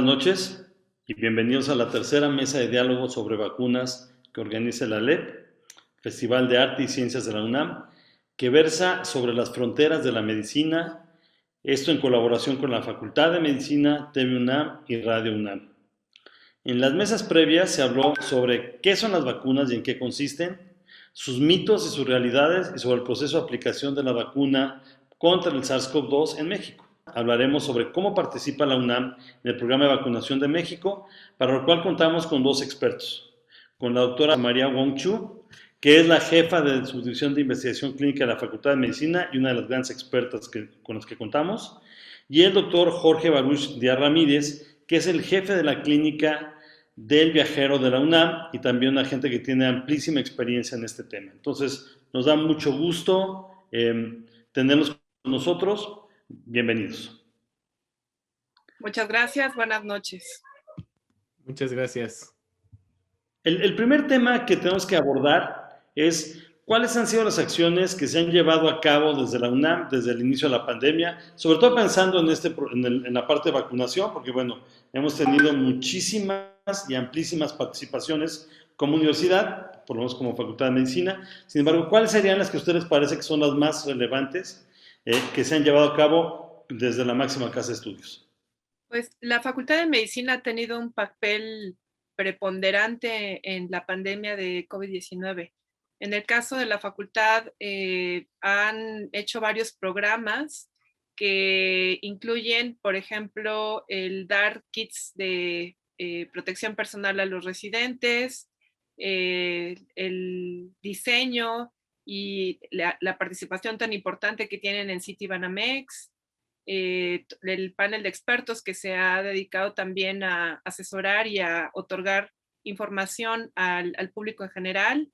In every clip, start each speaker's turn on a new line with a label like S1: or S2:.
S1: Buenas noches y bienvenidos a la tercera mesa de diálogo sobre vacunas que organiza el ALEP, Festival de Arte y Ciencias de la UNAM, que versa sobre las fronteras de la medicina, esto en colaboración con la Facultad de Medicina, TV UNAM y Radio UNAM. En las mesas previas se habló sobre qué son las vacunas y en qué consisten, sus mitos y sus realidades y sobre el proceso de aplicación de la vacuna contra el SARS-CoV-2 en México. Hablaremos sobre cómo participa la UNAM en el programa de vacunación de México, para lo cual contamos con dos expertos, con la doctora María Wong Chu, que es la jefa de subdivisión de investigación clínica de la Facultad de Medicina y una de las grandes expertas con las que contamos, y el doctor Jorge Baruch Díaz Ramírez, que es el jefe de la clínica del viajero de la UNAM y también una gente que tiene amplísima experiencia en este tema. Entonces, nos da mucho gusto tenerlos con nosotros. Bienvenidos.
S2: Muchas gracias, buenas noches.
S3: Muchas gracias.
S1: El primer tema que tenemos que abordar es cuáles han sido las acciones que se han llevado a cabo desde la UNAM, desde el inicio de la pandemia, sobre todo pensando en la parte de vacunación, porque bueno, hemos tenido muchísimas y amplísimas participaciones como universidad, por lo menos como Facultad de Medicina. Sin embargo, ¿cuáles serían las que a ustedes parece que son las más relevantes que se han llevado a cabo desde la máxima casa de estudios?
S2: Pues la Facultad de Medicina ha tenido un papel preponderante en la pandemia de COVID-19. En el caso de la facultad, han hecho varios programas que incluyen, por ejemplo, el dar kits de protección personal a los residentes, el diseño y la participación tan importante que tienen en Citibanamex, el panel de expertos que se ha dedicado también a asesorar y a otorgar información al público en general.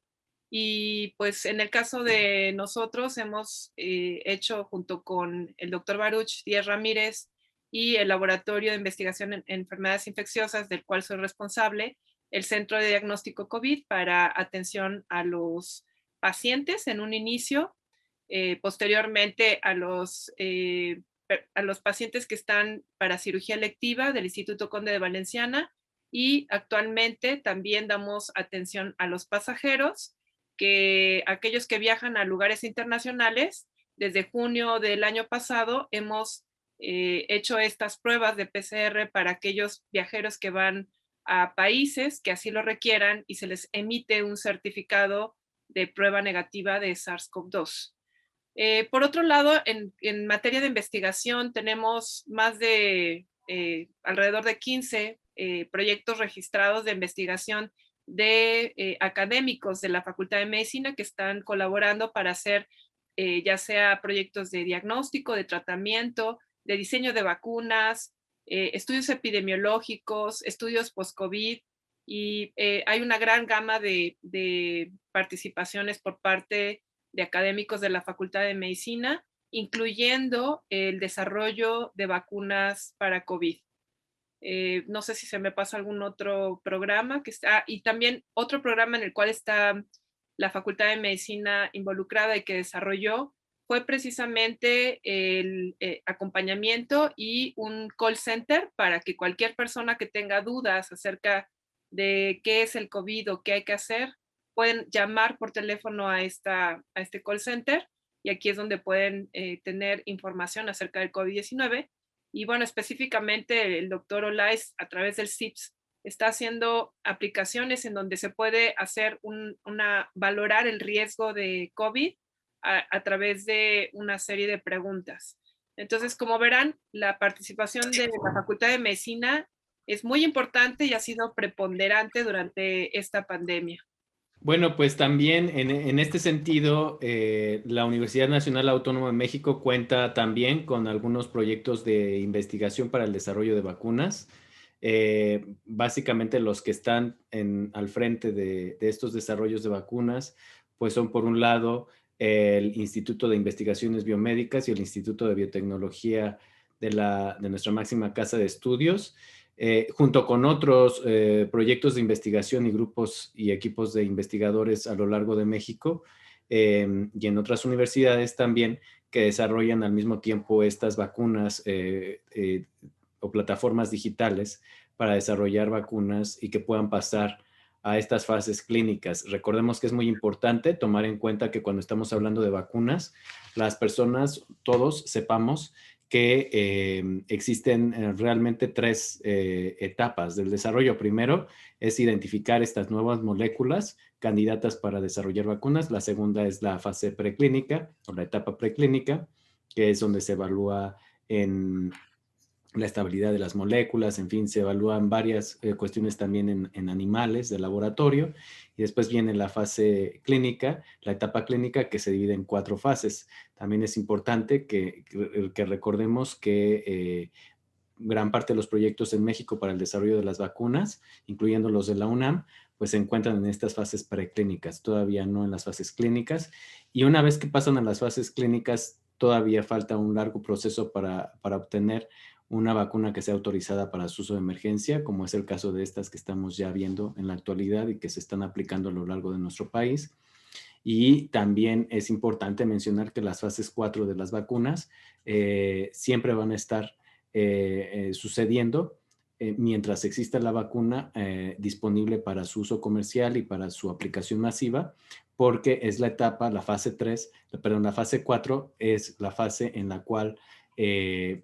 S2: Y pues en el caso de nosotros hemos hecho junto con el doctor Baruch Díaz Ramírez y el Laboratorio de Investigación en Enfermedades Infecciosas, del cual soy responsable, el Centro de Diagnóstico COVID para atención a los pacientes en un inicio, posteriormente a los pacientes que están para cirugía electiva del Instituto Conde de Valenciana, y actualmente también damos atención a los pasajeros, que aquellos que viajan a lugares internacionales. Desde junio del año pasado hemos hecho estas pruebas de PCR para aquellos viajeros que van a países que así lo requieran y se les emite un certificado de prueba negativa de SARS-CoV-2. Por otro lado, en materia de investigación tenemos más de alrededor de 15 proyectos registrados de investigación de académicos de la Facultad de Medicina que están colaborando para hacer ya sea proyectos de diagnóstico, de tratamiento, de diseño de vacunas, estudios epidemiológicos, estudios post-COVID, y hay una gran gama de participaciones por parte de académicos de la Facultad de Medicina, incluyendo el desarrollo de vacunas para COVID. No sé si se me pasa algún otro programa que está, y también otro programa en el cual está la Facultad de Medicina involucrada y que desarrolló fue precisamente el acompañamiento y un call center para que cualquier persona que tenga dudas acerca de qué es el COVID o qué hay que hacer, pueden llamar por teléfono a este call center, y aquí es donde pueden tener información acerca del COVID-19. Y bueno, específicamente el doctor Olais, a través del CIPS, está haciendo aplicaciones en donde se puede hacer valorar el riesgo de COVID a través de una serie de preguntas. Entonces, como verán, la participación de la Facultad de Medicina es muy importante y ha sido preponderante durante esta pandemia.
S3: Bueno, pues también en este sentido, la Universidad Nacional Autónoma de México cuenta también con algunos proyectos de investigación para el desarrollo de vacunas. Básicamente los que están al frente de estos desarrollos de vacunas, pues son por un lado el Instituto de Investigaciones Biomédicas y el Instituto de Biotecnología de nuestra máxima casa de estudios. Junto con otros proyectos de investigación y grupos y equipos de investigadores a lo largo de México y en otras universidades también que desarrollan al mismo tiempo estas vacunas o plataformas digitales para desarrollar vacunas y que puedan pasar a estas fases clínicas. Recordemos que es muy importante tomar en cuenta que cuando estamos hablando de vacunas, las personas, todos sepamos que existen realmente tres etapas del desarrollo. Primero es identificar estas nuevas moléculas candidatas para desarrollar vacunas. La segunda es la fase preclínica o la etapa preclínica, que es donde se evalúa en la estabilidad de las moléculas, en fin, se evalúan varias cuestiones también en animales de laboratorio. Y después viene la fase clínica, la etapa clínica, que se divide en 4 fases. También es importante que recordemos que gran parte de los proyectos en México para el desarrollo de las vacunas, incluyendo los de la UNAM, pues se encuentran en estas fases preclínicas, todavía no en las fases clínicas. Y una vez que pasan a las fases clínicas, todavía falta un largo proceso para obtener una vacuna que sea autorizada para su uso de emergencia, como es el caso de estas que estamos ya viendo en la actualidad y que se están aplicando a lo largo de nuestro país. Y también es importante mencionar que las fases 4 de las vacunas siempre van a estar sucediendo mientras exista la vacuna disponible para su uso comercial y para su aplicación masiva, porque es la etapa, la fase 3, perdón, la fase 4 es la fase en la cual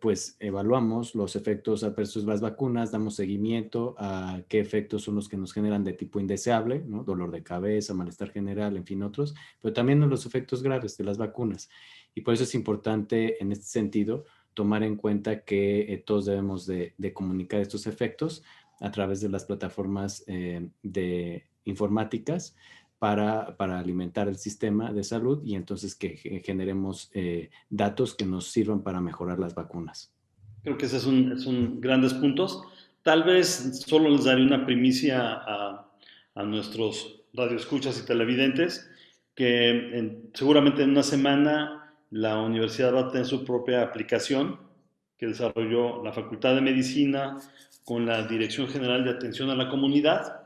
S3: pues evaluamos los efectos adversos de las vacunas, damos seguimiento a qué efectos son los que nos generan de tipo indeseable, ¿no? Dolor de cabeza, malestar general, en fin, otros, pero también los efectos graves de las vacunas. Y por eso es importante en este sentido tomar en cuenta que todos debemos de comunicar estos efectos a través de las plataformas de informáticas para alimentar el sistema de salud y entonces que generemos datos que nos sirvan para mejorar las vacunas.
S1: Creo que ese es un grandes puntos. Tal vez solo les daré una primicia a nuestros radioescuchas y televidentes, que seguramente en una semana la universidad va a tener su propia aplicación que desarrolló la Facultad de Medicina con la Dirección General de Atención a la Comunidad,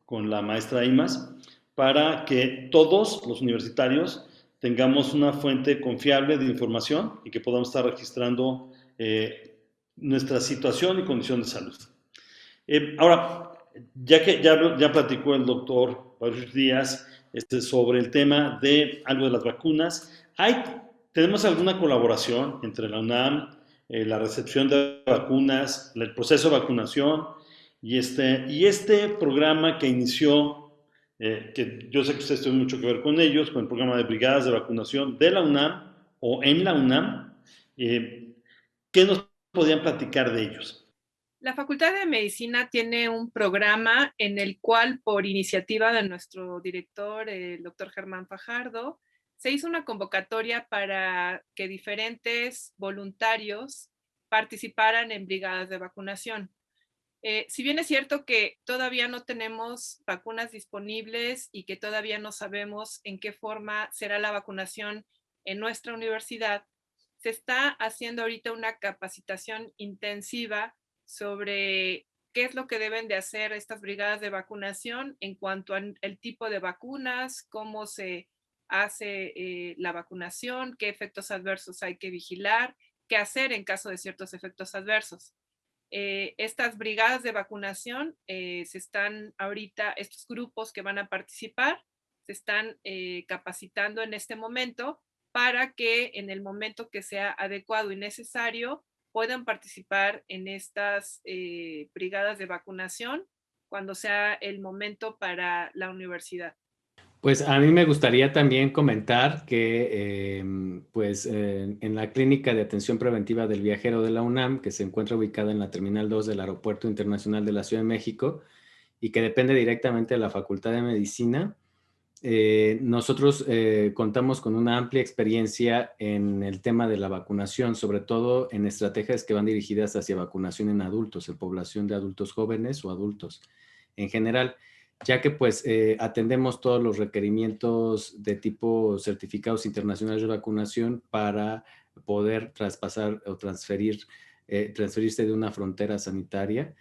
S1: con la maestra Imas, para que todos los universitarios tengamos una fuente confiable de información y que podamos estar registrando nuestra situación y condición de salud. Ahora, ya que ya platicó el doctor Baruch Díaz sobre el tema de algo de las vacunas, ¿tenemos alguna colaboración entre la UNAM, la recepción de vacunas, el proceso de vacunación y este programa que inició, que yo sé que ustedes tienen mucho que ver con ellos, con el programa de brigadas de vacunación de la UNAM o en la UNAM? ¿Qué nos podrían platicar de ellos?
S2: La Facultad de Medicina tiene un programa en el cual, por iniciativa de nuestro director, el doctor Germán Fajardo, se hizo una convocatoria para que diferentes voluntarios participaran en brigadas de vacunación. Si bien es cierto que todavía no tenemos vacunas disponibles y que todavía no sabemos en qué forma será la vacunación en nuestra universidad, se está haciendo ahorita una capacitación intensiva sobre qué es lo que deben de hacer estas brigadas de vacunación en cuanto al tipo de vacunas, cómo se hace la vacunación, qué efectos adversos hay que vigilar, qué hacer en caso de ciertos efectos adversos. Estas brigadas de vacunación se están ahorita, estos grupos que van a participar, se están capacitando en este momento para que en el momento que sea adecuado y necesario puedan participar en estas brigadas de vacunación cuando sea el momento para la universidad.
S3: Pues a mí me gustaría también comentar que pues en la Clínica de Atención Preventiva del Viajero de la UNAM, que se encuentra ubicada en la Terminal 2 del Aeropuerto Internacional de la Ciudad de México y que depende directamente de la Facultad de Medicina, nosotros contamos con una amplia experiencia en el tema de la vacunación, sobre todo en estrategias que van dirigidas hacia vacunación en adultos, en población de adultos jóvenes o adultos en general, ya que pues atendemos todos los requerimientos de tipo certificados internacionales de vacunación para poder traspasar o transferirse de una frontera sanitaria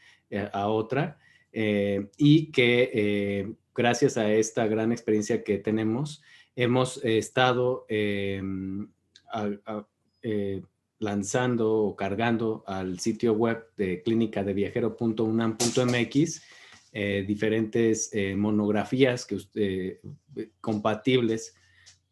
S3: a otra. Y que gracias a esta gran experiencia que tenemos, hemos estado lanzando o cargando al sitio web de clinicadeviajero.unam.mx diferentes monografías compatibles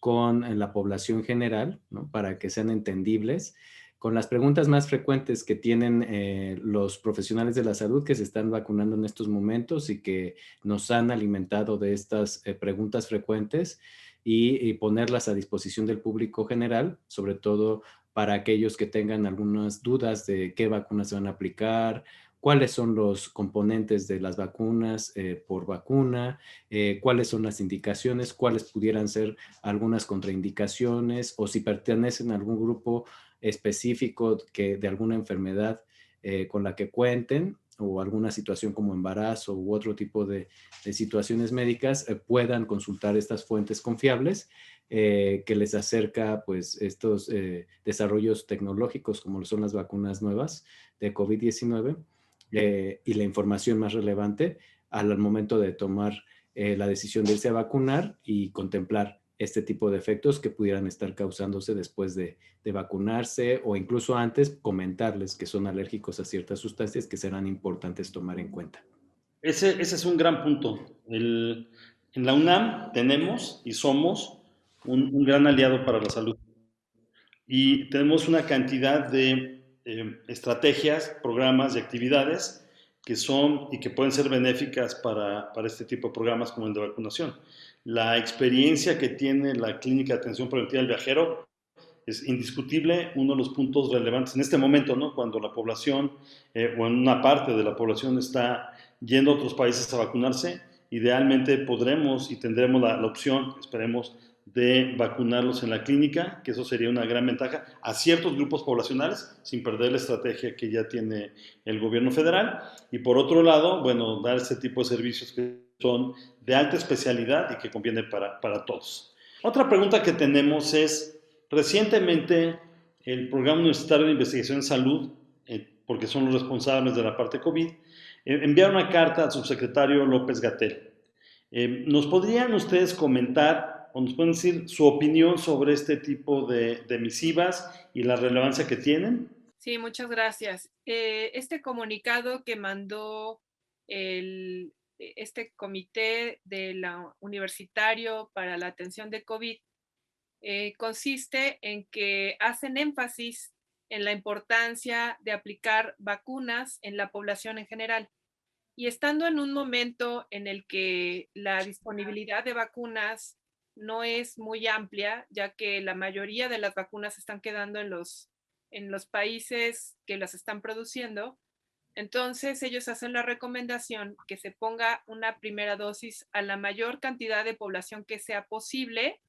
S3: con la población general, ¿no? Para que sean entendibles, con las preguntas más frecuentes que tienen los profesionales de la salud que se están vacunando en estos momentos y que nos han alimentado de estas preguntas frecuentes y ponerlas a disposición del público general, sobre todo para aquellos que tengan algunas dudas de qué vacunas se van a aplicar, cuáles son los componentes de las vacunas por vacuna, cuáles son las indicaciones, cuáles pudieran ser algunas contraindicaciones o si pertenecen a algún grupo específico de alguna enfermedad con la que cuenten o alguna situación como embarazo u otro tipo de situaciones médicas, puedan consultar estas fuentes confiables que les acerca pues estos desarrollos tecnológicos como son las vacunas nuevas de COVID-19 y la información más relevante al momento de tomar la decisión de irse a vacunar y contemplar este tipo de efectos que pudieran estar causándose después de vacunarse o incluso antes comentarles que son alérgicos a ciertas sustancias que serán importantes tomar en cuenta.
S1: Ese es un gran punto. En la UNAM tenemos y somos un gran aliado para la salud. Y tenemos una cantidad de estrategias, programas y actividades que son y que pueden ser benéficas para este tipo de programas como el de vacunación. La experiencia que tiene la Clínica de Atención Preventiva del Viajero es indiscutible uno de los puntos relevantes en este momento, ¿no? Cuando la población o en una parte de la población está yendo a otros países a vacunarse, idealmente podremos y tendremos la opción, esperemos, de vacunarlos en la clínica, que eso sería una gran ventaja a ciertos grupos poblacionales, sin perder la estrategia que ya tiene el gobierno federal. Y por otro lado, bueno, dar este tipo de servicios que son de alta especialidad y que conviene para todos. Otra pregunta que tenemos es, recientemente el Programa Universitario de Investigación en Salud, porque son los responsables de la parte COVID, enviaron una carta al subsecretario López-Gatell. ¿Nos podrían ustedes comentar o nos pueden decir su opinión sobre este tipo de misivas y la relevancia que tienen?
S2: Sí, muchas gracias. Este comunicado que mandó este comité de la universitario para la atención de COVID consiste en que hacen énfasis en la importancia de aplicar vacunas en la población en general. Y estando en un momento en el que la disponibilidad de vacunas no es muy amplia, ya que la mayoría de las vacunas están quedando en los países que las están produciendo, entonces ellos hacen la recomendación que se ponga una primera dosis a la mayor cantidad de población que sea posible,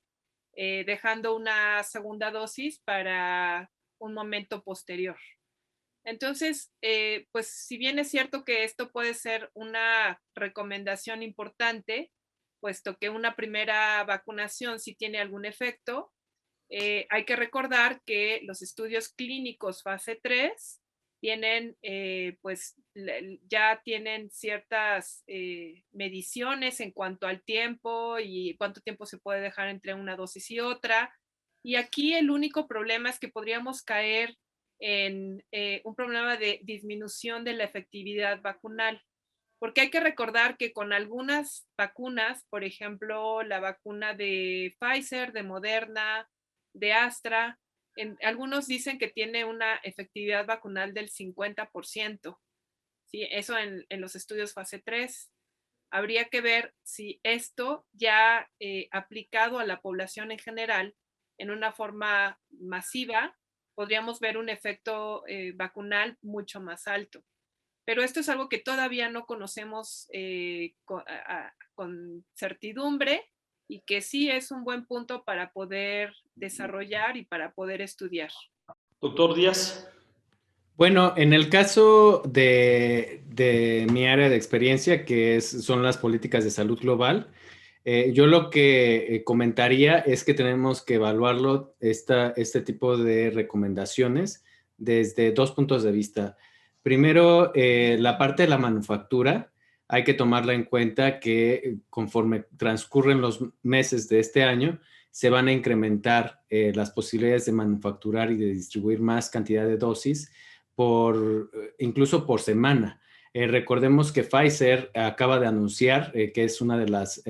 S2: dejando una segunda dosis para un momento posterior. Entonces, pues si bien es cierto que esto puede ser una recomendación importante, puesto que una primera vacunación sí tiene algún efecto, hay que recordar que los estudios clínicos fase 3 tienen, pues ya tienen ciertas mediciones en cuanto al tiempo y cuánto tiempo se puede dejar entre una dosis y otra. Y aquí el único problema es que podríamos caer en un problema de disminución de la efectividad vacunal. Porque hay que recordar que con algunas vacunas, por ejemplo, la vacuna de Pfizer, de Moderna, de Astra, algunos dicen que tiene una efectividad vacunal del 50%. ¿Sí? Eso en los estudios fase 3. Habría que ver si esto ya aplicado a la población en general en una forma masiva, podríamos ver un efecto vacunal mucho más alto. Pero esto es algo que todavía no conocemos con certidumbre y que sí es un buen punto para poder desarrollar y para poder estudiar.
S1: Doctor Díaz.
S3: Bueno, en el caso de mi área de experiencia, que son las políticas de salud global, yo lo que comentaría es que tenemos que evaluarlo, este tipo de recomendaciones, desde dos puntos de vista. Primero, la parte de la manufactura, hay que tomarla en cuenta que conforme transcurren los meses de este año, se van a incrementar las posibilidades de manufacturar y de distribuir más cantidad de dosis incluso por semana. Recordemos que Pfizer acaba de anunciar que es una de las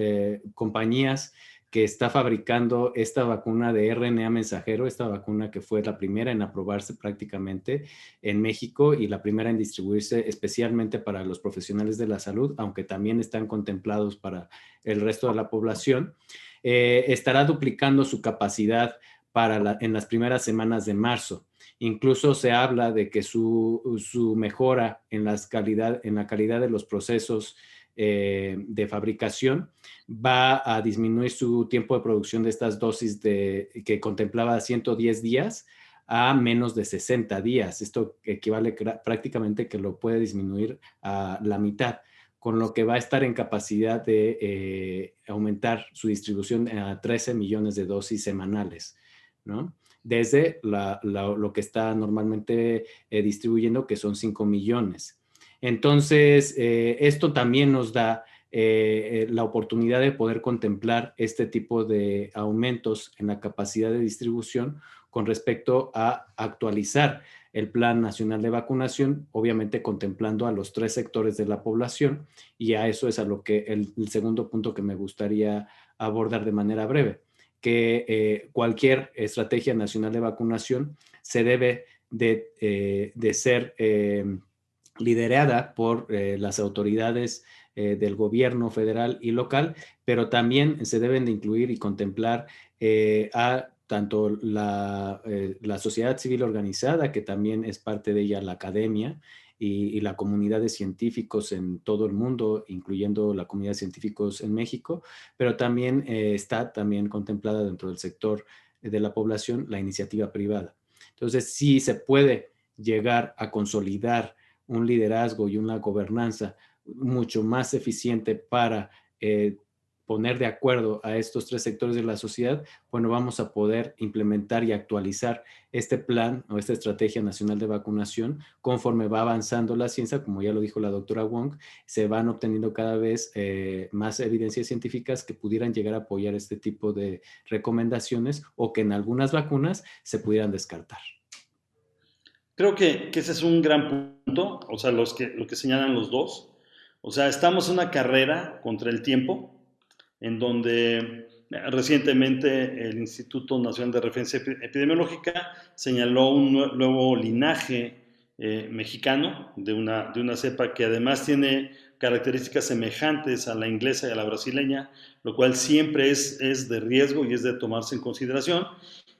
S3: compañías que está fabricando esta vacuna de RNA mensajero, esta vacuna que fue la primera en aprobarse prácticamente en México y la primera en distribuirse especialmente para los profesionales de la salud, aunque también están contemplados para el resto de la población. Estará duplicando su capacidad en las primeras semanas de marzo. Incluso se habla de que su mejora en la calidad de los procesos de fabricación va a disminuir su tiempo de producción de estas dosis que contemplaba 110 días a menos de 60 días. Esto equivale prácticamente que lo puede disminuir a la mitad, con lo que va a estar en capacidad de aumentar su distribución a 13 millones de dosis semanales, ¿no? Desde lo que está normalmente distribuyendo, que son 5 millones. Entonces, esto también nos da la oportunidad de poder contemplar este tipo de aumentos en la capacidad de distribución con respecto a actualizar el Plan Nacional de Vacunación, obviamente contemplando a los 3 sectores de la población, y a eso es a lo que el segundo punto que me gustaría abordar de manera breve, que cualquier estrategia nacional de vacunación se debe de ser liderada por las autoridades del gobierno federal y local, pero también se deben de incluir y contemplar a tanto la sociedad civil organizada, que también es parte de ella la academia, y la comunidad de científicos en todo el mundo, incluyendo la comunidad de científicos en México, pero también está también contemplada dentro del sector de la población la iniciativa privada. Entonces, sí se puede llegar a consolidar un liderazgo y una gobernanza mucho más eficiente para poner de acuerdo a estos 3 sectores de la sociedad, bueno, vamos a poder implementar y actualizar este plan o esta estrategia nacional de vacunación conforme va avanzando la ciencia. Como ya lo dijo la doctora Wong, se van obteniendo cada vez más evidencias científicas que pudieran llegar a apoyar este tipo de recomendaciones o que en algunas vacunas se pudieran descartar.
S1: Creo que ese es un gran punto, o sea, lo que señalan los dos. O sea, estamos en una carrera contra el tiempo, en donde recientemente el Instituto Nacional de Referencia Epidemiológica señaló un nuevo linaje mexicano de una cepa que además tiene características semejantes a la inglesa y a la brasileña, lo cual siempre es de riesgo y es de tomarse en consideración,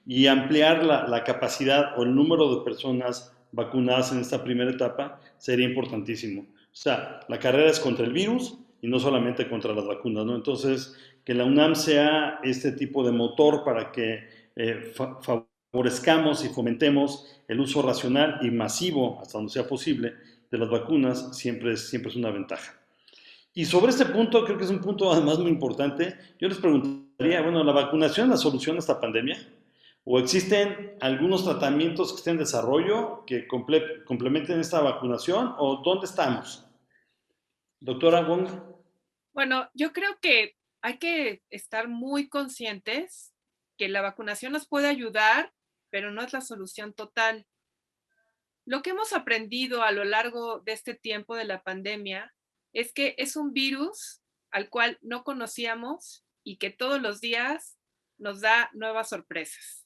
S1: y ampliar la capacidad o el número de personas vacunadas en esta primera etapa sería importantísimo. O sea, la carrera es contra el virus y no solamente contra las vacunas, ¿no? Entonces, que la UNAM sea este tipo de motor para que favorezcamos y fomentemos el uso racional y masivo, hasta donde sea posible, de las vacunas, siempre es una ventaja. Y sobre este punto, creo que es un punto además muy importante, yo les preguntaría, bueno, ¿la vacunación es la solución a esta pandemia? ¿O existen algunos tratamientos que estén en desarrollo que complementen esta vacunación? ¿O dónde estamos? Doctora Wong.
S2: Bueno, yo creo que hay que estar muy conscientes que la vacunación nos puede ayudar, pero no es la solución total. Lo que hemos aprendido a lo largo de este tiempo de la pandemia es que es un virus al cual no conocíamos y que todos los días nos da nuevas sorpresas.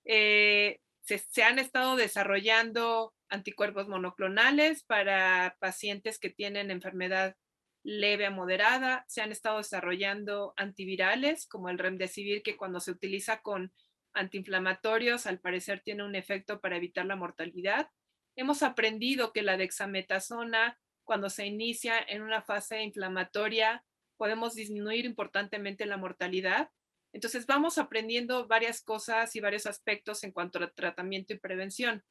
S2: Se han estado desarrollando anticuerpos monoclonales para pacientes que tienen enfermedad leve a moderada, se han estado desarrollando antivirales como el remdesivir, que cuando se utiliza con antiinflamatorios al parecer tiene un efecto para evitar la mortalidad. Hemos aprendido que la dexametasona, cuando se inicia en una fase inflamatoria, podemos disminuir importantemente la mortalidad. Entonces vamos aprendiendo varias cosas y varios aspectos en cuanto a tratamiento y prevención.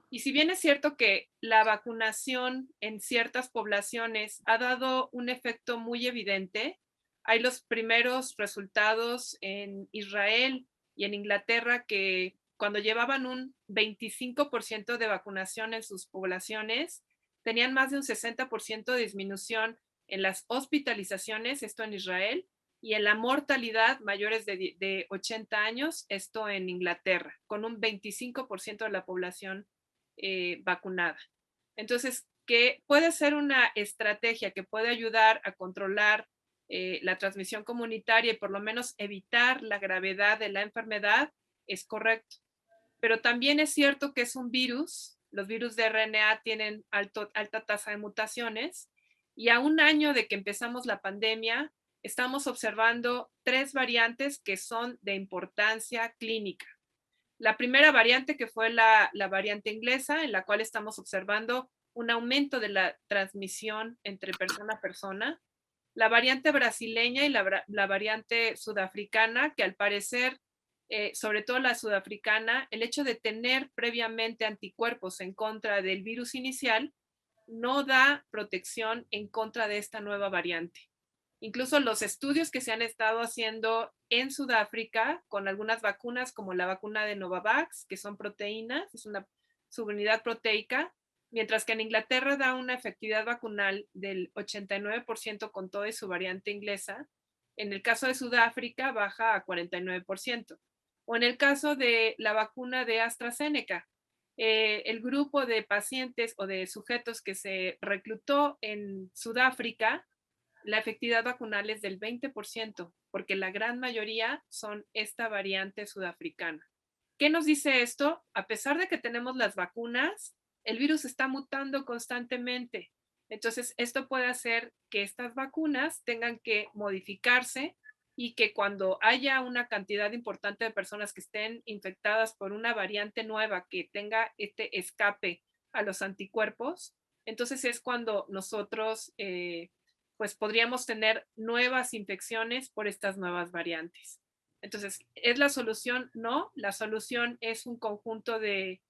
S2: Y si bien es cierto que la vacunación en ciertas poblaciones ha dado un efecto muy evidente, hay los primeros resultados en Israel y en Inglaterra que cuando llevaban un 25% de vacunación en sus poblaciones, tenían más de un 60% de disminución en las hospitalizaciones, esto en Israel, y en la mortalidad mayores de 80 años, esto en Inglaterra, con un 25% de la población vacunada. Entonces, que puede ser una estrategia que puede ayudar a controlar la transmisión comunitaria y por lo menos evitar la gravedad de la enfermedad, es correcto. Pero también es cierto que es un virus. Los virus de RNA tienen alta tasa de mutaciones y a un año de que empezamos la pandemia, estamos observando 3 variantes que son de importancia clínica. La primera variante, que fue la variante inglesa, en la cual estamos observando un aumento de la transmisión entre persona a persona. La variante brasileña y la variante sudafricana, que al parecer, sobre todo la sudafricana, el hecho de tener previamente anticuerpos en contra del virus inicial no da protección en contra de esta nueva variante. Incluso los estudios que se han estado haciendo en Sudáfrica con algunas vacunas, como la vacuna de Novavax, que son proteínas, es una subunidad proteica, mientras que en Inglaterra da una efectividad vacunal del 89% con toda su variante inglesa. En el caso de Sudáfrica baja a 49%. O en el caso de la vacuna de AstraZeneca, el grupo de pacientes o de sujetos que se reclutó en Sudáfrica, la efectividad vacunal es del 20%, porque la gran mayoría son esta variante sudafricana. ¿Qué nos dice esto? A pesar de que tenemos las vacunas, el virus está mutando constantemente. Entonces, esto puede hacer que estas vacunas tengan que modificarse y que cuando haya una cantidad importante de personas que estén infectadas por una variante nueva que tenga este escape a los anticuerpos, entonces es cuando nosotros pues podríamos tener nuevas infecciones por estas nuevas variantes. Entonces, ¿es la solución? No, la solución es un conjunto de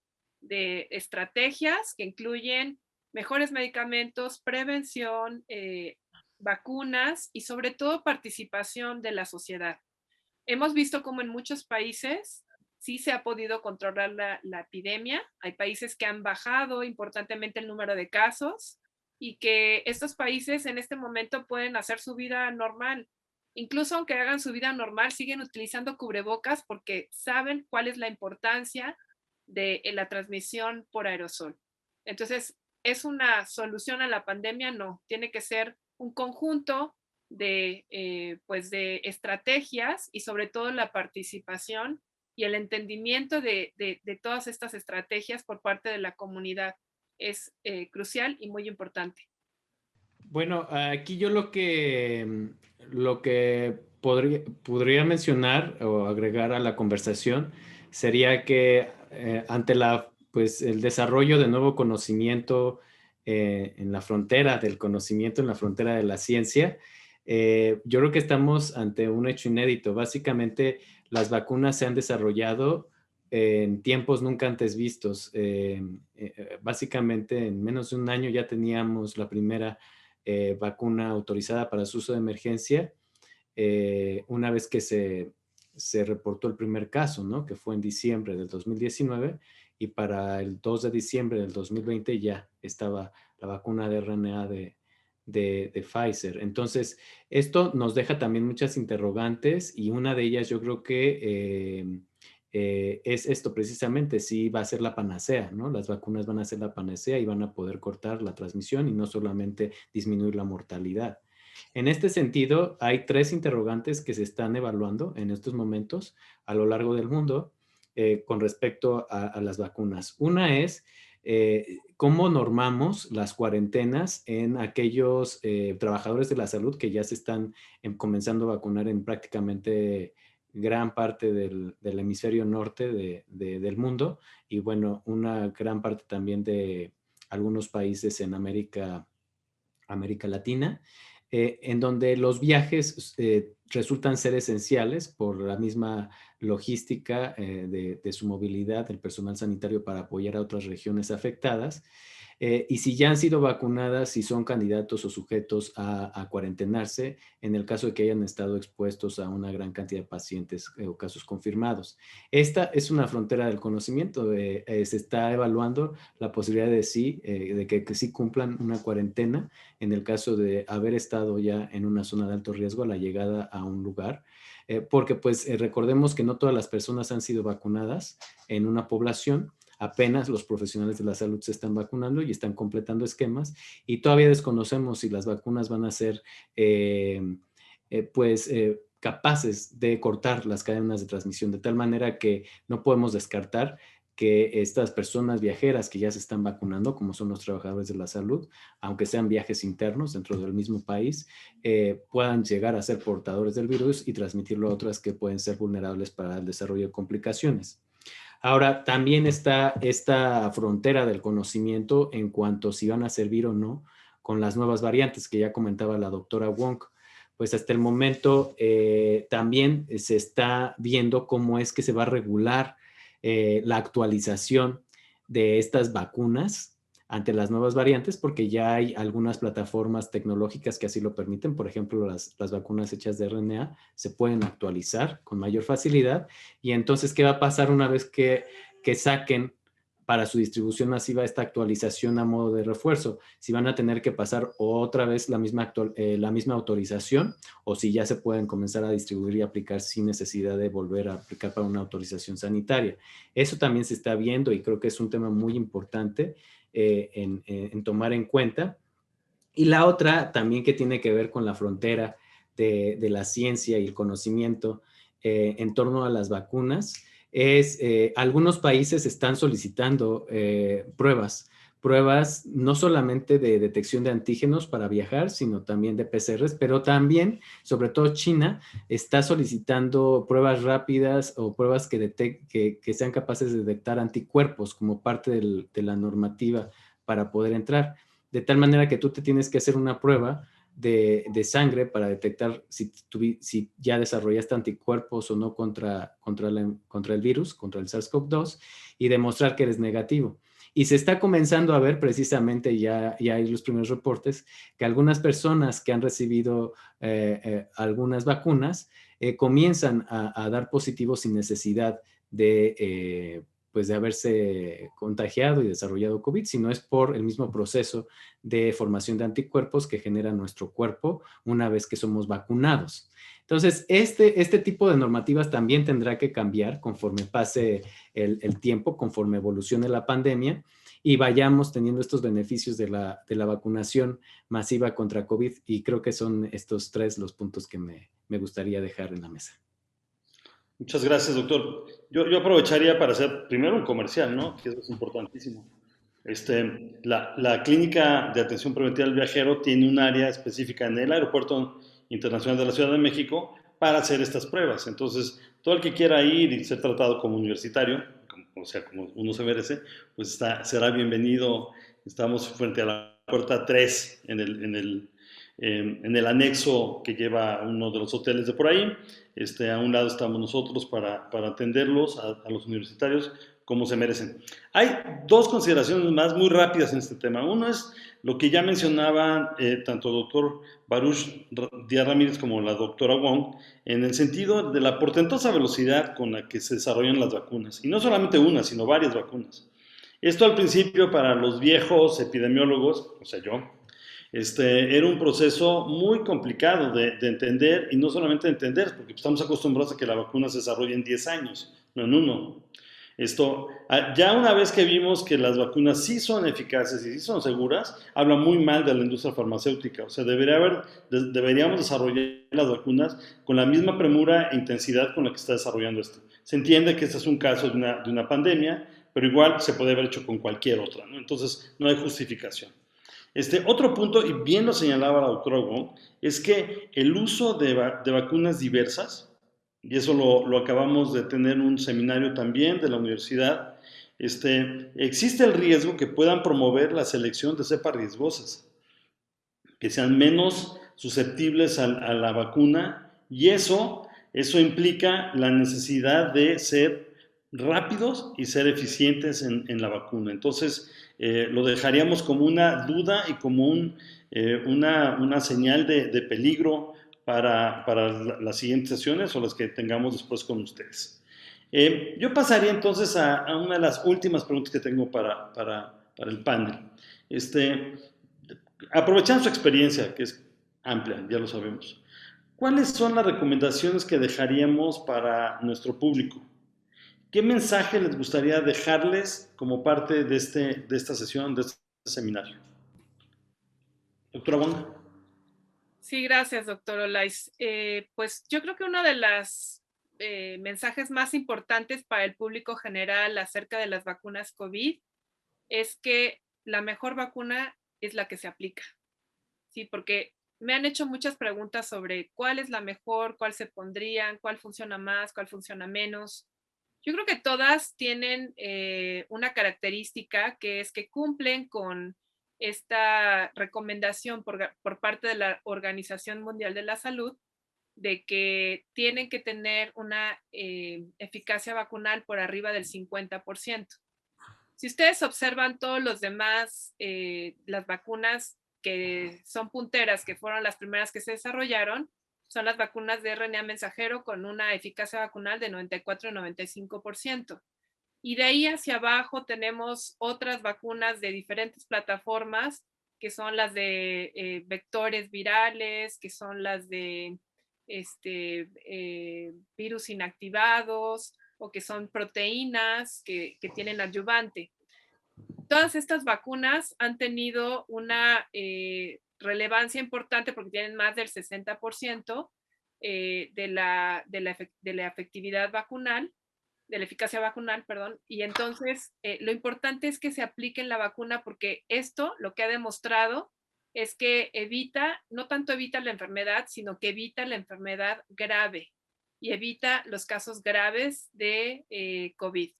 S2: estrategias que incluyen mejores medicamentos, prevención, vacunas y sobre todo participación de la sociedad. Hemos visto cómo en muchos países sí se ha podido controlar la epidemia. Hay países que han bajado importantemente el número de casos y que estos países en este momento pueden hacer su vida normal. Incluso aunque hagan su vida normal, siguen utilizando cubrebocas porque saben cuál es la importancia de la transmisión por aerosol. Entonces, ¿es una solución a la pandemia? No, tiene que ser un conjunto pues de estrategias y sobre todo la participación y el entendimiento de todas estas estrategias por parte de la comunidad es crucial y muy importante.
S3: Bueno, aquí yo lo que podría mencionar o agregar a la conversación sería que ante pues, el desarrollo de nuevo conocimiento en la frontera del conocimiento, en la frontera de la ciencia, yo creo que estamos ante un hecho inédito. Básicamente, las vacunas se han desarrollado en tiempos nunca antes vistos. Básicamente, en menos de un año ya teníamos la primera vacuna autorizada para su uso de emergencia, una vez que se reportó el primer caso, ¿no? Que fue en diciembre del 2019, y para el 2 de diciembre del 2020 ya estaba la vacuna de RNA de Pfizer. Entonces, esto nos deja también muchas interrogantes y una de ellas yo creo que es esto precisamente, si va a ser la panacea, ¿no? Las vacunas van a ser la panacea y van a poder cortar la transmisión y no solamente disminuir la mortalidad. En este sentido, hay 3 interrogantes que se están evaluando en estos momentos a lo largo del mundo con respecto a las vacunas. Una es cómo normamos las cuarentenas en aquellos trabajadores de la salud que ya se están comenzando a vacunar en prácticamente gran parte del hemisferio norte del mundo y bueno, una gran parte también de algunos países en América Latina, en donde los viajes resultan ser esenciales por la misma logística de su movilidad, del personal sanitario para apoyar a otras regiones afectadas. Y si ya han sido vacunadas, si son candidatos o sujetos a cuarentenarse, en el caso de que hayan estado expuestos a una gran cantidad de pacientes o casos confirmados. Esta es una frontera del conocimiento. Se está evaluando la posibilidad de que sí cumplan una cuarentena en el caso de haber estado ya en una zona de alto riesgo a la llegada a a un lugar, porque pues recordemos que no todas las personas han sido vacunadas en una población. Apenas los profesionales de la salud se están vacunando y están completando esquemas, y todavía desconocemos si las vacunas van a ser capaces de cortar las cadenas de transmisión, de tal manera que no podemos descartar que estas personas viajeras que ya se están vacunando, como son los trabajadores de la salud, aunque sean viajes internos dentro del mismo país, puedan llegar a ser portadores del virus y transmitirlo a otras que pueden ser vulnerables para el desarrollo de complicaciones. Ahora, también está esta frontera del conocimiento en cuanto si van a servir o no con las nuevas variantes que ya comentaba la doctora Wong. Pues hasta el momento también se está viendo cómo es que se va a regular la actualización de estas vacunas ante las nuevas variantes, porque ya hay algunas plataformas tecnológicas que así lo permiten. Por ejemplo, las vacunas hechas de RNA se pueden actualizar con mayor facilidad. Y entonces, ¿qué va a pasar una vez que saquen para su distribución masiva esta actualización a modo de refuerzo? Si van a tener que pasar otra vez la misma autorización, o si ya se pueden comenzar a distribuir y aplicar sin necesidad de volver a aplicar para una autorización sanitaria. Eso también se está viendo y creo que es un tema muy importante en tomar en cuenta. Y la otra también que tiene que ver con la frontera de la ciencia y el conocimiento en torno a las vacunas es algunos países están solicitando pruebas no solamente de detección de antígenos para viajar, sino también de PCRs, pero también, sobre todo China, está solicitando pruebas rápidas o pruebas que sean capaces de detectar anticuerpos como parte de la normativa para poder entrar. De tal manera que tú te tienes que hacer una prueba de sangre para detectar si ya desarrollaste anticuerpos o no contra el virus, contra el SARS-CoV-2, y demostrar que eres negativo. Y se está comenzando a ver precisamente, ya hay los primeros reportes, que algunas personas que han recibido algunas vacunas comienzan a dar positivos sin necesidad de haberse contagiado y desarrollado COVID, sino es por el mismo proceso de formación de anticuerpos que genera nuestro cuerpo una vez que somos vacunados. Entonces, este tipo de normativas también tendrá que cambiar conforme pase el tiempo, conforme evolucione la pandemia y vayamos teniendo estos beneficios de la vacunación masiva contra COVID, y creo que son estos tres los puntos que me gustaría dejar en la mesa.
S1: Muchas gracias, doctor. Yo aprovecharía para hacer primero un comercial, ¿no? Que eso es importantísimo. La Clínica de Atención Preventiva al Viajero tiene un área específica en el Aeropuerto Internacional de la Ciudad de México para hacer estas pruebas. Entonces, todo el que quiera ir y ser tratado como universitario, o sea, como uno se merece, pues será bienvenido. Estamos frente a la puerta 3 en el anexo que lleva a uno de los hoteles de por ahí. A un lado estamos nosotros para atenderlos a los universitarios como se merecen. Hay dos consideraciones más muy rápidas en este tema. Uno es lo que ya mencionaban tanto el doctor Baruch Díaz Ramírez como la doctora Wong, en el sentido de la portentosa velocidad con la que se desarrollan las vacunas. Y no solamente una, sino varias vacunas. Esto al principio para los viejos epidemiólogos, o sea yo, era un proceso muy complicado de entender, y no solamente de entender, porque estamos acostumbrados a que la vacuna se desarrolle en 10 años, no en uno. Ya una vez que vimos que las vacunas sí son eficaces y sí son seguras, habla muy mal de la industria farmacéutica. O sea, deberíamos desarrollar las vacunas con la misma premura e intensidad con la que está desarrollando esto. Se entiende que este es un caso de una pandemia, pero igual se puede haber hecho con cualquier otra, ¿no? Entonces, no hay justificación. Otro punto, y bien lo señalaba la doctora Wong, es que el uso de vacunas diversas, y eso lo acabamos de tener en un seminario también de la universidad, existe el riesgo que puedan promover la selección de cepas riesgosas, que sean menos susceptibles a la vacuna, y eso implica la necesidad de ser rápidos y ser eficientes en la vacuna. Entonces, lo dejaríamos como una duda y como una señal de peligro para las siguientes sesiones o las que tengamos después con ustedes. Yo pasaría entonces a una de las últimas preguntas que tengo para el panel. Aprovechando su experiencia, que es amplia, ya lo sabemos. ¿cuáles son las recomendaciones que dejaríamos para nuestro público? ¿Qué mensaje les gustaría dejarles como parte de esta sesión, de este seminario? Doctora Wong.
S2: Sí, gracias, doctor Olais. Pues yo creo que uno de los mensajes más importantes para el público general acerca de las vacunas COVID es que la mejor vacuna es la que se aplica. Sí, porque me han hecho muchas preguntas sobre cuál es la mejor, cuál se pondrían, cuál funciona más, cuál funciona menos. Yo creo que todas tienen una característica que es que cumplen con esta recomendación por parte de la Organización Mundial de la Salud de que tienen que tener una eficacia vacunal por arriba del 50%. Si ustedes observan todos los demás, las vacunas que son punteras, que fueron las primeras que se desarrollaron, son las vacunas de RNA mensajero con una eficacia vacunal de 94 y 95%. Y de ahí hacia abajo tenemos otras vacunas de diferentes plataformas, que son las de vectores virales, que son las de virus inactivados, o que son proteínas que tienen adyuvante. Todas estas vacunas han tenido una relevancia importante porque tienen más del 60% de la efectividad vacunal, de la eficacia vacunal, perdón, y entonces lo importante es que se apliquen la vacuna porque esto lo que ha demostrado es que evita, no tanto evita la enfermedad, sino que evita la enfermedad grave y evita los casos graves de COVID.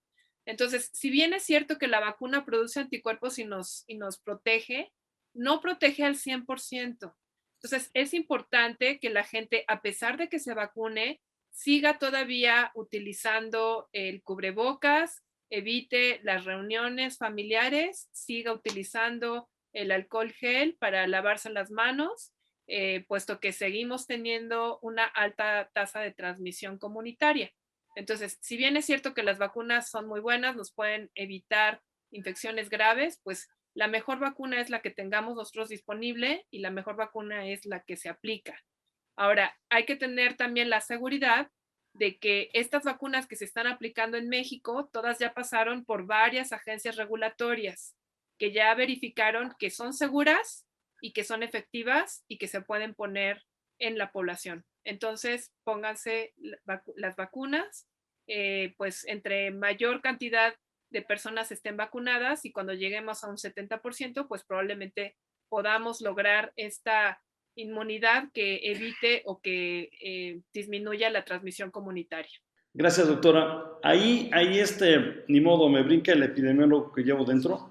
S2: Entonces, si bien es cierto que la vacuna produce anticuerpos y nos protege, no protege al 100%. Entonces, es importante que la gente, a pesar de que se vacune, siga todavía utilizando el cubrebocas, evite las reuniones familiares, siga utilizando el alcohol gel para lavarse las manos, puesto que seguimos teniendo una alta tasa de transmisión comunitaria. Entonces, si bien es cierto que las vacunas son muy buenas, nos pueden evitar infecciones graves, pues la mejor vacuna es la que tengamos nosotros disponible y la mejor vacuna es la que se aplica. Ahora, hay que tener también la seguridad de que estas vacunas que se están aplicando en México, todas ya pasaron por varias agencias regulatorias que ya verificaron que son seguras y que son efectivas y que se pueden poner en la población. Entonces, pónganse las vacunas, pues entre mayor cantidad de personas estén vacunadas y cuando lleguemos a un 70%, pues probablemente podamos lograr esta inmunidad que evite o que disminuya la transmisión comunitaria.
S1: Gracias, doctora. Ahí ni modo, me brinca el epidemiólogo que llevo dentro.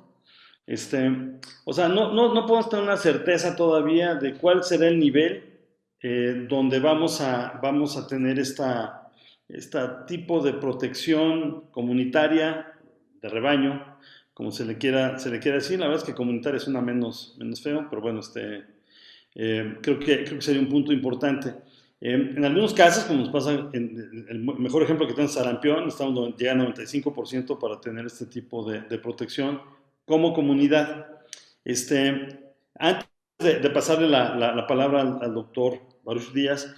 S1: O sea, no podemos tener una certeza todavía de cuál será el nivel donde vamos a tener este tipo de protección comunitaria, de rebaño, como se le quiera decir. La verdad es que comunitaria suena menos feo, pero bueno, creo que sería un punto importante. En algunos casos, como nos pasa, el mejor ejemplo que tenemos es sarampión, estamos llegando al 95% para tener este tipo de protección como comunidad. Antes de pasarle la palabra al doctor Baruch Díaz,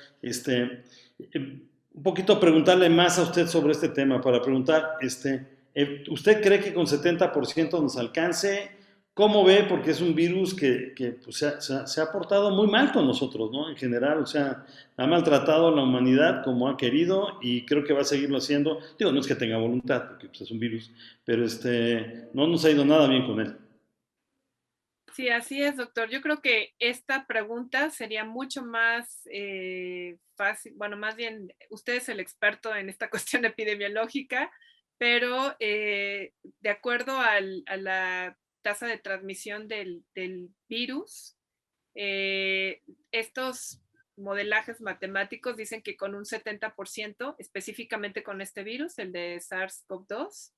S1: un poquito preguntarle más a usted sobre este tema, para preguntar, ¿usted cree que con 70% nos alcance? ¿Cómo ve? Porque es un virus que pues, se ha portado muy mal con nosotros, ¿no? En general, o sea, ha maltratado a la humanidad como ha querido y creo que va a seguirlo haciendo. Digo, no es que tenga voluntad, porque pues, es un virus, pero no nos ha ido nada bien con él.
S2: Sí, así es, doctor. Yo creo que esta pregunta sería mucho más fácil, bueno, más bien usted es el experto en esta cuestión epidemiológica, pero de acuerdo a la tasa de transmisión del virus, estos modelajes matemáticos dicen que con un 70%, específicamente con este virus, el de SARS-CoV-2,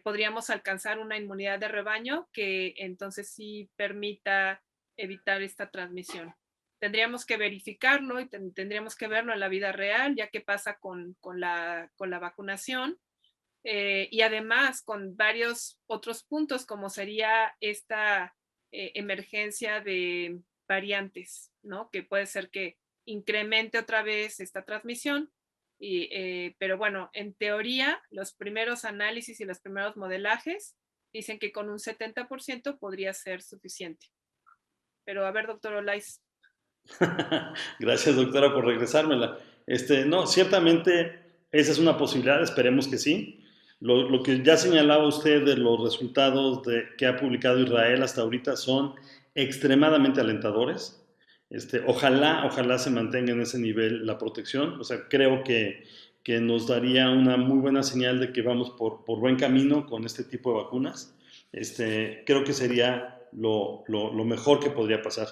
S2: podríamos alcanzar una inmunidad de rebaño que entonces sí permita evitar esta transmisión. Tendríamos que verificarlo y tendríamos que verlo en la vida real, ya que pasa con la vacunación. Y además con varios otros puntos, como sería esta emergencia de variantes, ¿no? Que puede ser que incremente otra vez esta transmisión. Pero bueno, en teoría, los primeros análisis y los primeros modelajes dicen que con un 70% podría ser suficiente. Pero a ver, doctor Olais.
S1: Gracias, doctora, por regresármela. No, ciertamente esa es una posibilidad, esperemos que sí. Lo que ya señalaba usted de los resultados que ha publicado Israel hasta ahorita son extremadamente alentadores. Ojalá se mantenga en ese nivel la protección. O sea, creo que nos daría una muy buena señal de que vamos por buen camino con este tipo de vacunas. Creo que sería lo mejor que podría pasar.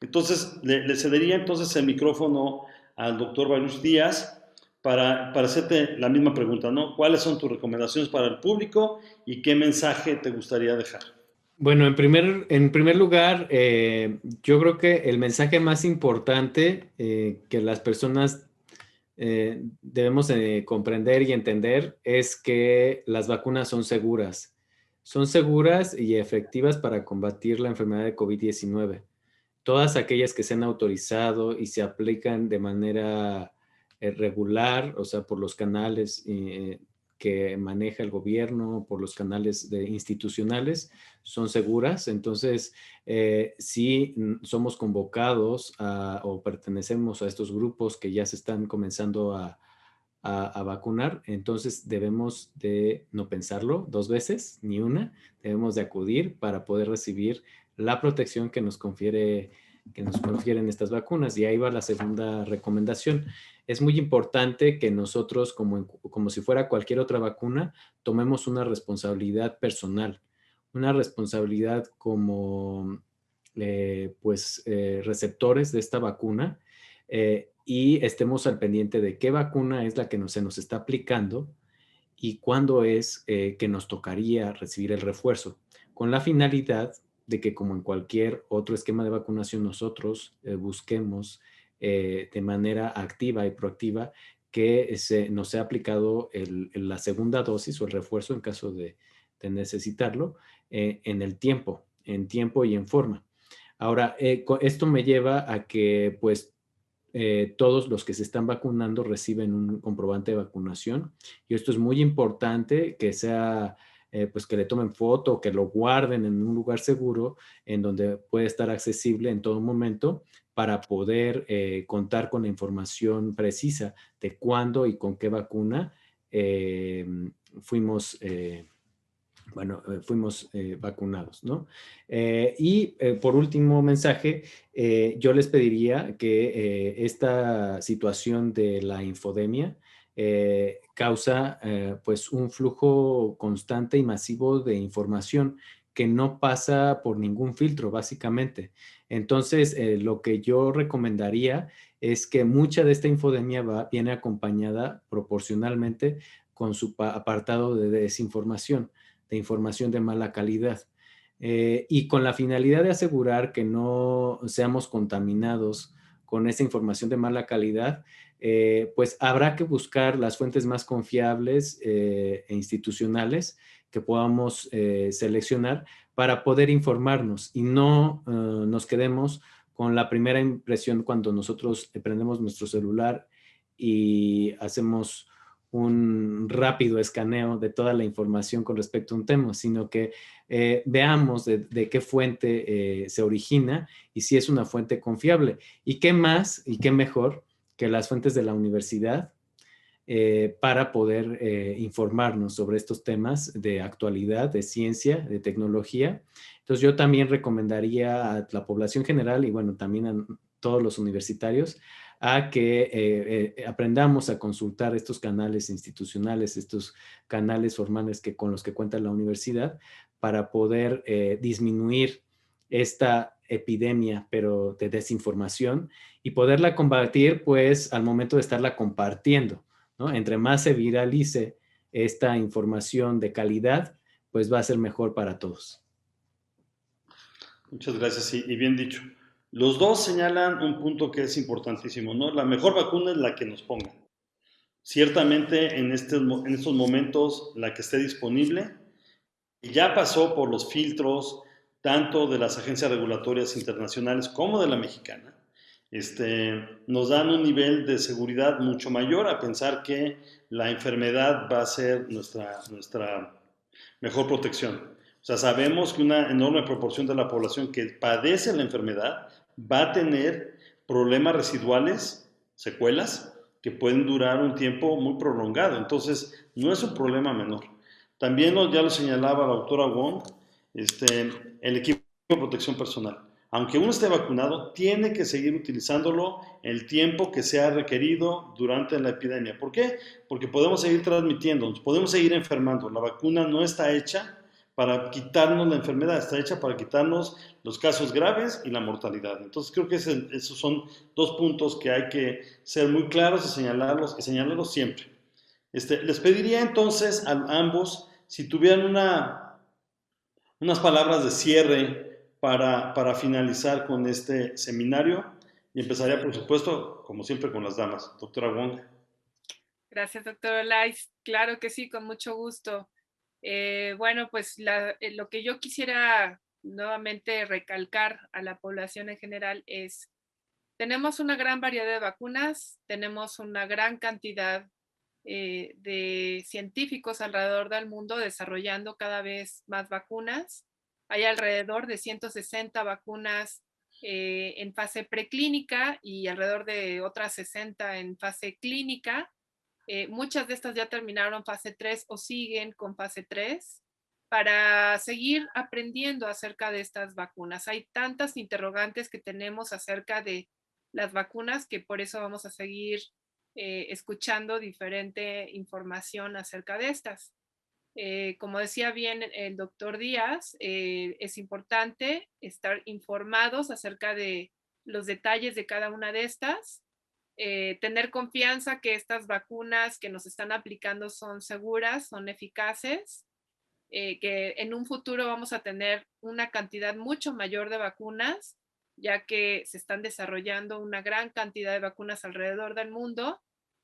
S1: Entonces, le cedería entonces el micrófono al doctor Baruch Díaz para hacerte la misma pregunta, ¿no? ¿Cuáles son tus recomendaciones para el público y qué mensaje te gustaría dejar?
S3: Bueno, en primer lugar, yo creo que el mensaje más importante que las personas debemos comprender y entender es que las vacunas son seguras. Son seguras y efectivas para combatir la enfermedad de COVID-19. Todas aquellas que se han autorizado y se aplican de manera regular, o sea, por los canales que maneja el gobierno, por los canales institucionales, son seguras. Entonces, si somos convocados o pertenecemos a estos grupos que ya se están comenzando a vacunar, entonces debemos de no pensarlo dos veces, ni una, debemos de acudir para poder recibir la protección que nos confieren estas vacunas. Y ahí va la segunda recomendación. Es muy importante que nosotros, como si fuera cualquier otra vacuna, tomemos una responsabilidad personal, una responsabilidad como receptores de esta vacuna, y estemos al pendiente de qué vacuna es la que se nos está aplicando y cuándo es que nos tocaría recibir el refuerzo, con la finalidad de que, como en cualquier otro esquema de vacunación, nosotros busquemos de manera activa y proactiva que nos sea aplicado la segunda dosis o el refuerzo en caso de necesitarlo en tiempo y en forma. Ahora, esto me lleva a que pues todos los que se están vacunando reciben un comprobante de vacunación, y esto es muy importante que sea, pues que le tomen foto, que lo guarden en un lugar seguro en donde puede estar accesible en todo momento para poder contar con la información precisa de cuándo y con qué vacuna fuimos vacunados, ¿no? Por último mensaje, yo les pediría que esta situación de la infodemia causa pues un flujo constante y masivo de información que no pasa por ningún filtro, básicamente. Entonces, lo que yo recomendaría es que mucha de esta infodemia viene acompañada proporcionalmente con su apartado de desinformación, de información de mala calidad, y con la finalidad de asegurar que no seamos contaminados con esa información de mala calidad, pues habrá que buscar las fuentes más confiables e institucionales que podamos seleccionar para poder informarnos y no nos quedemos con la primera impresión cuando nosotros prendemos nuestro celular y hacemos un rápido escaneo de toda la información con respecto a un tema, sino que veamos de qué fuente se origina y si es una fuente confiable. ¿Y qué más y qué mejor que las fuentes de la universidad para poder informarnos sobre estos temas de actualidad, de ciencia, de tecnología? Entonces yo también recomendaría a la población general y bueno, también a todos los universitarios a que aprendamos a consultar estos canales institucionales, estos canales formales con los que cuenta la universidad para poder disminuir esta epidemia, pero de desinformación, y poderla combatir pues al momento de estarla compartiendo, ¿no? Entre más se viralice esta información de calidad, pues va a ser mejor para todos.
S1: Muchas gracias, y bien dicho. Los dos señalan un punto que es importantísimo, ¿no? La mejor vacuna es la que nos pongan. Ciertamente en estos momentos la que esté disponible ya pasó por los filtros tanto de las agencias regulatorias internacionales como de la mexicana. nos dan un nivel de seguridad mucho mayor a pensar que la enfermedad va a ser nuestra mejor protección. O sea, sabemos que una enorme proporción de la población que padece la enfermedad va a tener problemas residuales, secuelas, que pueden durar un tiempo muy prolongado. Entonces, no es un problema menor. También ya lo señalaba la doctora Wong, el equipo de protección personal. Aunque uno esté vacunado, tiene que seguir utilizándolo el tiempo que sea requerido durante la epidemia. ¿Por qué? Porque podemos seguir transmitiendo, podemos seguir enfermando. La vacuna no está hecha para quitarnos la enfermedad, está hecha para quitarnos los casos graves y la mortalidad. Entonces creo que esos son dos puntos que hay que ser muy claros y señalarlos siempre. Les pediría entonces a ambos si tuvieran unas palabras de cierre para finalizar con este seminario, y empezaría, por supuesto, como siempre, con las damas. Doctora Wong.
S2: Gracias, doctor Olais. Claro que sí, con mucho gusto. Bueno, pues lo que yo quisiera nuevamente recalcar a la población en general es, tenemos una gran variedad de vacunas, tenemos una gran cantidad de científicos alrededor del mundo desarrollando cada vez más vacunas. Hay alrededor de 160 vacunas en fase preclínica y alrededor de otras 60 en fase clínica. Muchas de estas ya terminaron fase 3 o siguen con fase 3 para seguir aprendiendo acerca de estas vacunas. Hay tantas interrogantes que tenemos acerca de las vacunas que por eso vamos a seguir escuchando diferente información acerca de estas. Como decía bien el doctor Díaz, es importante estar informados acerca de los detalles de cada una de estas, tener confianza que estas vacunas que nos están aplicando son seguras, son eficaces, que en un futuro vamos a tener una cantidad mucho mayor de vacunas, ya que se están desarrollando una gran cantidad de vacunas alrededor del mundo.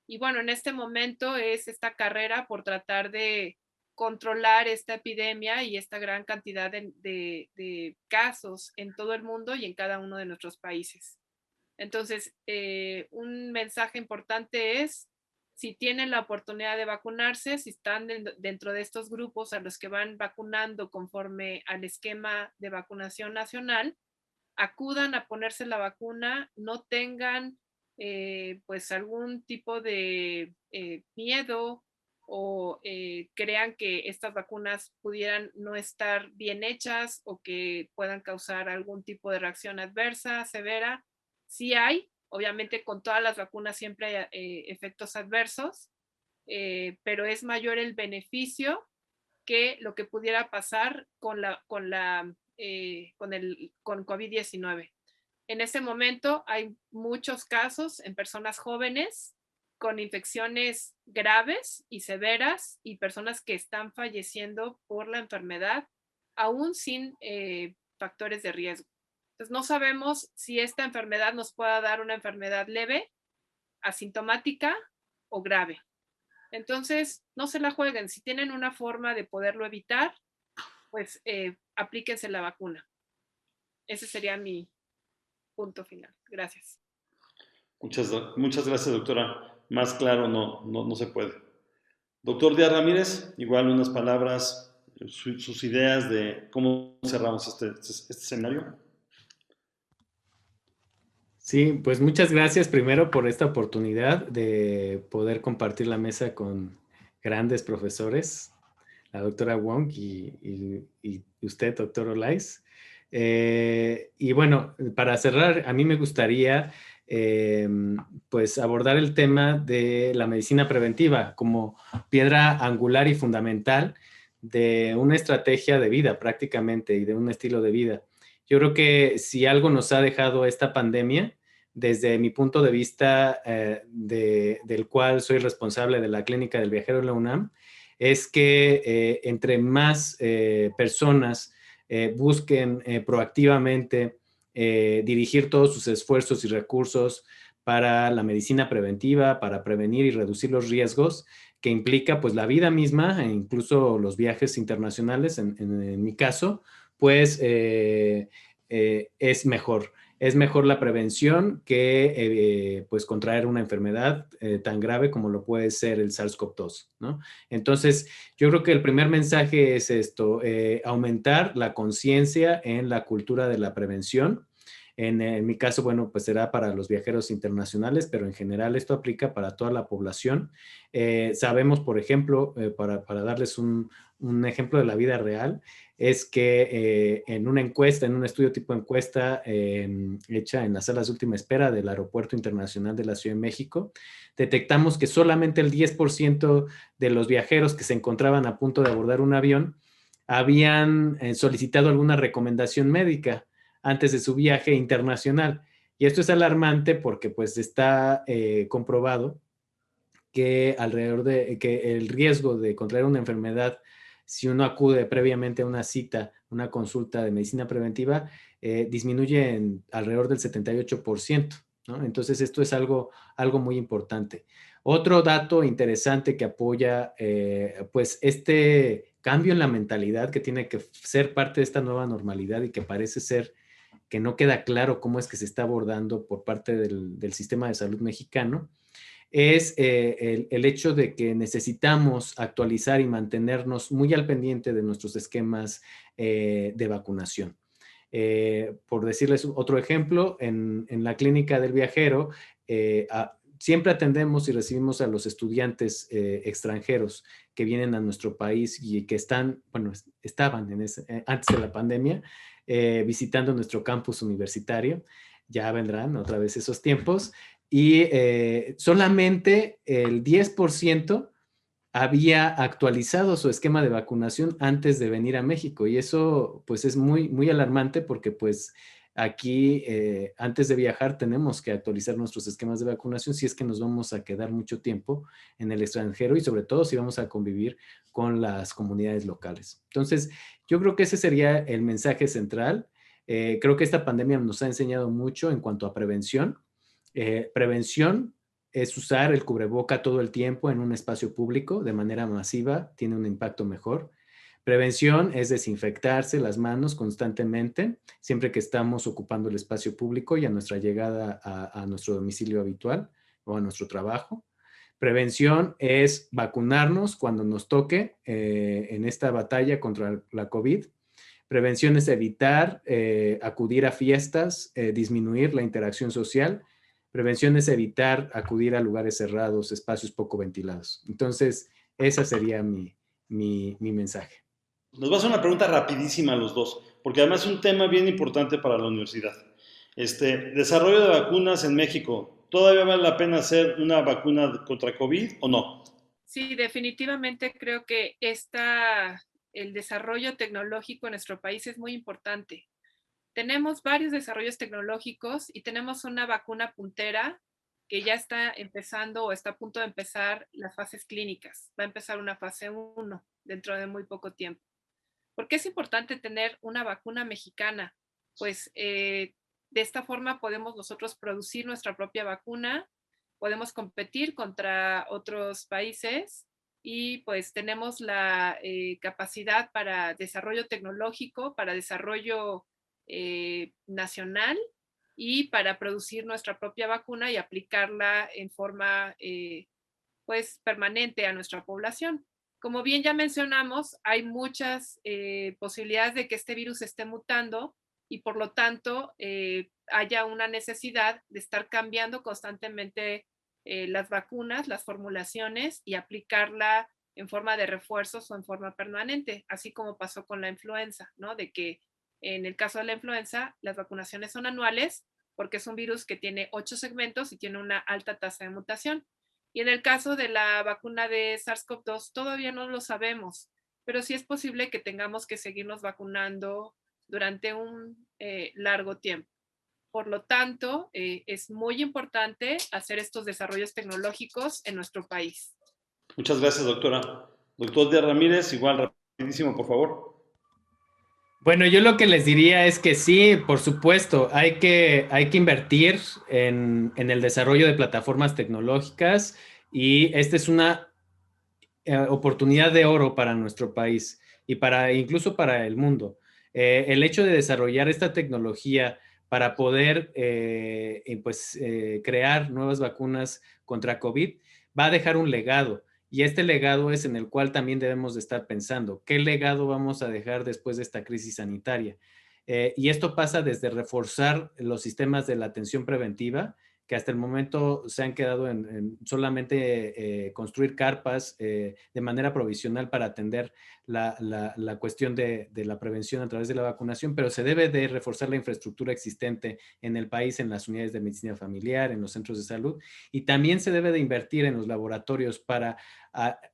S2: Y bueno, en este momento es esta carrera por tratar de controlar esta epidemia y esta gran cantidad de casos en todo el mundo y en cada uno de nuestros países. Entonces, un mensaje importante es, si tienen la oportunidad de vacunarse, si están dentro de estos grupos a los que van vacunando conforme al esquema de vacunación nacional, acudan a ponerse la vacuna, no tengan pues algún tipo de miedo o crean que estas vacunas pudieran no estar bien hechas o que puedan causar algún tipo de reacción adversa, severa. Sí hay, obviamente con todas las vacunas siempre hay efectos adversos, pero es mayor el beneficio que lo que pudiera pasar con COVID-19. En ese momento hay muchos casos en personas jóvenes con infecciones graves y severas y personas que están falleciendo por la enfermedad, aún sin factores de riesgo. Entonces, no sabemos si esta enfermedad nos pueda dar una enfermedad leve, asintomática o grave. Entonces, no se la jueguen. Si tienen una forma de poderlo evitar, pues aplíquense la vacuna. Ese sería mi punto final. Gracias.
S1: Muchas gracias, doctora. Más claro no se puede. Doctor Díaz Ramírez, igual unas palabras, sus ideas de cómo cerramos este seminario.
S3: Sí, pues muchas gracias primero por esta oportunidad de poder compartir la mesa con grandes profesores, la doctora Wong y usted, doctor Olais. Y bueno, para cerrar, a mí me gustaría pues abordar el tema de la medicina preventiva como piedra angular y fundamental de una estrategia de vida prácticamente y de un estilo de vida. Yo creo que si algo nos ha dejado esta pandemia, desde mi punto de vista, del cual soy responsable de la Clínica del Viajero en la UNAM, es que entre más personas busquen proactivamente dirigir todos sus esfuerzos y recursos para la medicina preventiva, para prevenir y reducir los riesgos que implica pues la vida misma e incluso los viajes internacionales, en mi caso, pues es mejor. Es mejor la prevención que pues contraer una enfermedad tan grave como lo puede ser el SARS-CoV-2, ¿no? Entonces, yo creo que el primer mensaje es esto, aumentar la conciencia en la cultura de la prevención. En mi caso, bueno, pues será para los viajeros internacionales, pero en general esto aplica para toda la población. Sabemos, por ejemplo, para darles un ejemplo de la vida real, es que en una encuesta, en un estudio tipo encuesta hecha en las salas de última espera del Aeropuerto Internacional de la Ciudad de México, detectamos que solamente el 10% de los viajeros que se encontraban a punto de abordar un avión habían solicitado alguna recomendación médica antes de su viaje internacional. Y esto es alarmante porque pues está comprobado que alrededor de que el riesgo de contraer una enfermedad si uno acude previamente a una cita, una consulta de medicina preventiva, disminuye en alrededor del 78%, ¿no? Entonces esto es algo muy importante. Otro dato interesante que apoya pues este cambio en la mentalidad que tiene que ser parte de esta nueva normalidad y que parece ser que no queda claro cómo es que se está abordando por parte del sistema de salud mexicano, es el hecho de que necesitamos actualizar y mantenernos muy al pendiente de nuestros esquemas de vacunación. Por decirles otro ejemplo, en la clínica del viajero, siempre atendemos y recibimos a los estudiantes extranjeros que vienen a nuestro país y que estaban antes de la pandemia visitando nuestro campus universitario. Ya vendrán otra vez esos tiempos. Y solamente el 10% había actualizado su esquema de vacunación antes de venir a México. Y eso pues es muy alarmante porque pues aquí antes de viajar tenemos que actualizar nuestros esquemas de vacunación si es que nos vamos a quedar mucho tiempo en el extranjero y sobre todo si vamos a convivir con las comunidades locales. Entonces, yo creo que ese sería el mensaje central. Creo que esta pandemia nos ha enseñado mucho en cuanto a prevención. Prevención es usar el cubreboca todo el tiempo en un espacio público de manera masiva, tiene un impacto mejor. Prevención es desinfectarse las manos constantemente, siempre que estamos ocupando el espacio público y a nuestra llegada a nuestro domicilio habitual o a nuestro trabajo. Prevención es vacunarnos cuando nos toque en esta batalla contra la COVID. Prevención es evitar acudir a fiestas, disminuir la interacción social. Prevención es evitar acudir a lugares cerrados, espacios poco ventilados. Entonces, ese sería mi mensaje.
S1: Nos voy a hacer una pregunta rapidísima a los dos, porque además es un tema bien importante para la universidad. Desarrollo de vacunas en México. ¿Todavía vale la pena hacer una vacuna contra COVID o no?
S2: Sí, definitivamente creo que el desarrollo tecnológico en nuestro país es muy importante. Tenemos varios desarrollos tecnológicos y tenemos una vacuna puntera que ya está empezando o está a punto de empezar las fases clínicas. Va a empezar una fase 1 dentro de muy poco tiempo. ¿Por qué es importante tener una vacuna mexicana? Pues de esta forma podemos nosotros producir nuestra propia vacuna, podemos competir contra otros países y pues tenemos la capacidad para desarrollo tecnológico, para desarrollo nacional y para producir nuestra propia vacuna y aplicarla en forma pues permanente a nuestra población. Como bien ya mencionamos, hay muchas posibilidades de que este virus esté mutando y por lo tanto haya una necesidad de estar cambiando constantemente las vacunas, las formulaciones y aplicarla en forma de refuerzos o en forma permanente, así como pasó con la influenza, ¿no? De que en el caso de la influenza, las vacunaciones son anuales porque es un virus que tiene 8 segmentos y tiene una alta tasa de mutación. Y en el caso de la vacuna de SARS-CoV-2 todavía no lo sabemos, pero sí es posible que tengamos que seguirnos vacunando durante un largo tiempo. Por lo tanto, es muy importante hacer estos desarrollos tecnológicos en nuestro país.
S1: Muchas gracias, doctora. Doctor Díaz Ramírez, igual rapidísimo, por favor.
S3: Bueno, yo lo que les diría es que sí, por supuesto, hay que invertir en el desarrollo de plataformas tecnológicas y esta es una oportunidad de oro para nuestro país y incluso para el mundo. El hecho de desarrollar esta tecnología para poder crear nuevas vacunas contra COVID, va a dejar un legado. Y este legado es en el cual también debemos de estar pensando. ¿Qué legado vamos a dejar después de esta crisis sanitaria? Y esto pasa desde reforzar los sistemas de la atención preventiva, que hasta el momento se han quedado en solamente construir carpas de manera provisional para atender la cuestión de la prevención a través de la vacunación, pero se debe de reforzar la infraestructura existente en el país, en las unidades de medicina familiar, en los centros de salud, y también se debe de invertir en los laboratorios para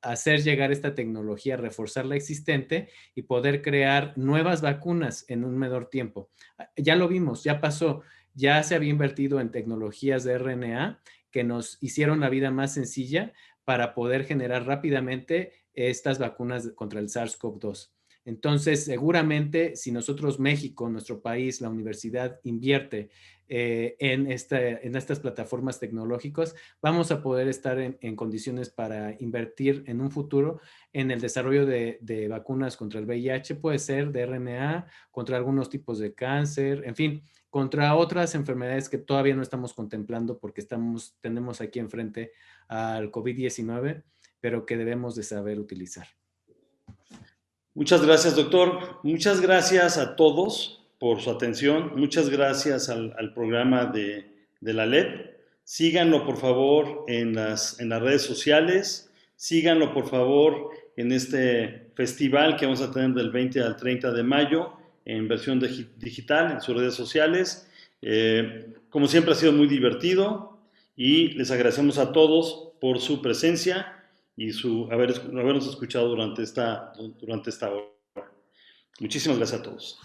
S3: hacer llegar esta tecnología, reforzar la existente y poder crear nuevas vacunas en un menor tiempo. Ya lo vimos, ya pasó. Ya se había invertido en tecnologías de RNA que nos hicieron la vida más sencilla para poder generar rápidamente estas vacunas contra el SARS-CoV-2. Entonces, seguramente, si nosotros, México, nuestro país, la universidad, invierte en estas plataformas tecnológicas, vamos a poder estar en condiciones para invertir en un futuro en el desarrollo de vacunas contra el VIH, puede ser de RNA, contra algunos tipos de cáncer, en fin, contra otras enfermedades que todavía no estamos contemplando porque tenemos aquí enfrente al COVID-19, pero que debemos de saber utilizar.
S1: Muchas gracias, doctor. Muchas gracias a todos por su atención. Muchas gracias al programa de la LEP. Síganlo, por favor, en las redes sociales. Síganlo, por favor, en este festival que vamos a tener del 20 al 30 de mayo en versión digital en sus redes sociales. Como siempre ha sido muy divertido y les agradecemos a todos por su presencia y habernos escuchado durante esta hora. Muchísimas gracias a todos.